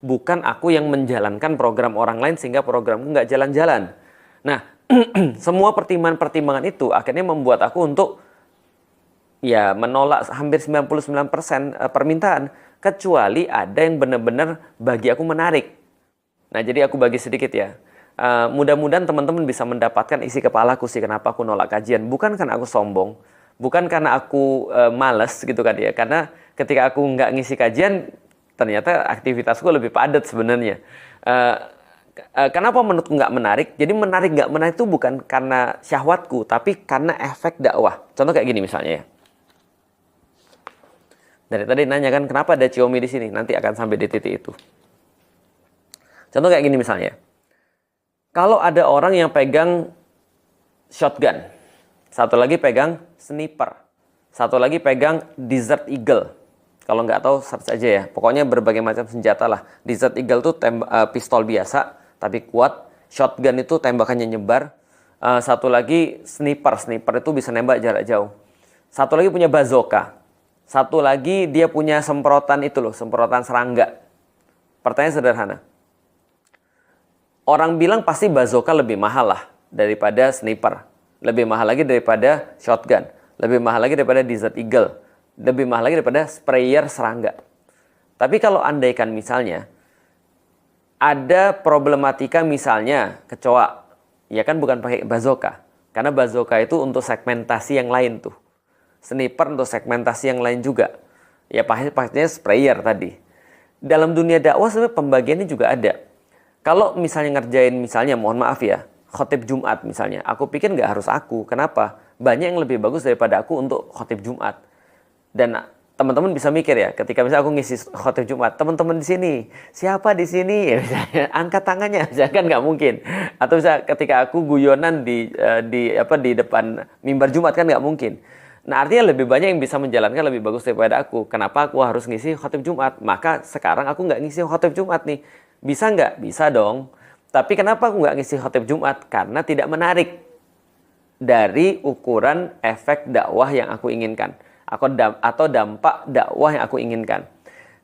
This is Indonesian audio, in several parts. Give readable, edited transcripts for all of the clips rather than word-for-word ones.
bukan aku yang menjalankan program orang lain sehingga programku nggak jalan-jalan. Nah, semua pertimbangan-pertimbangan itu akhirnya membuat aku untuk ya menolak hampir 99% permintaan, kecuali ada yang benar-benar bagi aku menarik. Nah, jadi aku bagi sedikit ya. Mudah-mudahan teman-teman bisa mendapatkan isi kepalaku sih kenapa aku nolak kajian. Bukan karena aku sombong, bukan karena aku males gitu kan ya. Karena ketika aku nggak ngisi kajian, ternyata aktivitasku lebih padat sebenarnya. Kenapa menurutku nggak menarik? Jadi menarik nggak menarik itu bukan karena syahwatku, tapi karena efek dakwah. Contoh kayak gini misalnya ya. Dari tadi nanya kan kenapa ada Xiaomi di sini? Nanti akan sampai di titik itu. Contoh kayak gini misalnya. Kalau ada orang yang pegang shotgun, satu lagi pegang sniper, satu lagi pegang Desert Eagle. Kalau nggak tahu search aja ya. Pokoknya berbagai macam senjata lah. Desert Eagle tuh pistol biasa, tapi kuat. Shotgun itu tembakannya nyebar. Satu lagi sniper. Sniper itu bisa nembak jarak jauh. Satu lagi punya bazooka. Satu lagi dia punya semprotan itu loh, semprotan serangga. Pertanyaan sederhana. Orang bilang pasti bazooka lebih mahal lah daripada sniper. Lebih mahal lagi daripada shotgun. Lebih mahal lagi daripada Desert Eagle. Lebih mahal lagi daripada sprayer serangga. Tapi kalau andaikan misalnya ada problematika misalnya kecoa, ya kan bukan pakai bazooka. Karena bazooka itu untuk segmentasi yang lain tuh. Sniper untuk segmentasi yang lain juga. Ya pastinya sprayer tadi. Dalam dunia dakwah sebenarnya pembagiannya juga ada. Kalau misalnya ngerjain misalnya mohon maaf ya, khotib Jumat misalnya. Aku pikir nggak harus aku. Kenapa? Banyak yang lebih bagus daripada aku untuk khotib Jumat. Dan teman-teman bisa mikir ya, ketika misalnya aku ngisi khotib Jumat, teman-teman di sini, siapa di sini? Ya, misalnya, angkat tangannya, misalnya kan nggak mungkin. Atau misalnya ketika aku guyonan di depan mimbar Jumat kan nggak mungkin. Nah artinya lebih banyak yang bisa menjalankan lebih bagus daripada aku. Kenapa aku harus ngisi khotib Jumat? Maka sekarang aku nggak ngisi khotib Jumat nih. Bisa nggak? Bisa dong. Tapi kenapa aku nggak ngisi khotib Jumat? Karena tidak menarik dari ukuran efek dakwah yang aku inginkan. Atau dampak dakwah yang aku inginkan.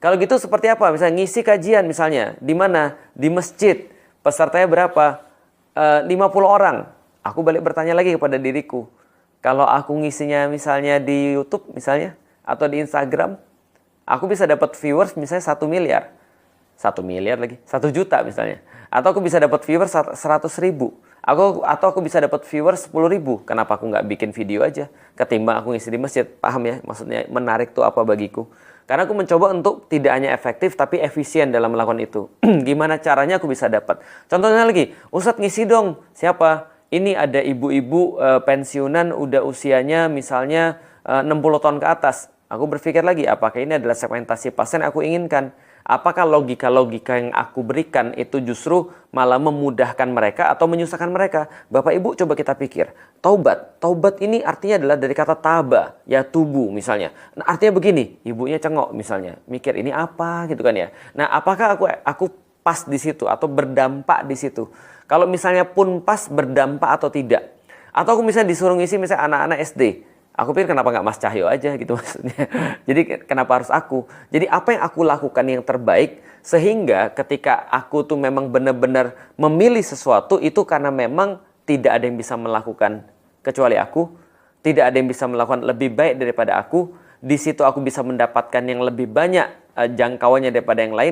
Kalau gitu seperti apa? Misalnya ngisi kajian misalnya. Di mana? Di masjid. Pesertanya berapa? 50 orang. Aku balik bertanya lagi kepada diriku. Kalau aku ngisinya misalnya di YouTube misalnya. Atau di Instagram. Aku bisa dapat viewers misalnya 1 miliar. 1 miliar lagi. 1 juta misalnya. Atau aku bisa dapat viewers 100 ribu. Atau aku bisa dapat viewers 10 ribu. Kenapa aku nggak bikin video aja? Ketimbang aku ngisi di masjid. Paham ya? Maksudnya menarik tuh apa bagiku? Karena aku mencoba untuk tidak hanya efektif, tapi efisien dalam melakukan itu. Gimana caranya aku bisa dapat? Contohnya lagi, Ustadz ngisi dong. Siapa? Ini ada ibu-ibu pensiunan udah usianya misalnya 60 tahun ke atas. Aku berpikir lagi, apakah ini adalah segmentasi pasien yang aku inginkan? Apakah logika-logika yang aku berikan itu justru malah memudahkan mereka atau menyusahkan mereka? Bapak Ibu coba kita pikir. Taubat. Taubat ini artinya adalah dari kata taba, ya tubuh misalnya. Nah, artinya begini, ibunya cengok misalnya. Mikir ini apa gitu kan ya. Nah, apakah aku pas di situ atau berdampak di situ? Kalau misalnya pun pas berdampak atau tidak. Atau aku misalnya disuruh ngisi misalnya anak-anak SD. Aku pikir kenapa nggak Mas Cahyo aja gitu maksudnya. Jadi kenapa harus aku? Jadi apa yang aku lakukan yang terbaik sehingga ketika aku tuh memang benar-benar memilih sesuatu itu karena memang tidak ada yang bisa melakukan kecuali aku. Tidak ada yang bisa melakukan lebih baik daripada aku. Di situ aku bisa mendapatkan yang lebih banyak jangkauannya daripada yang lain.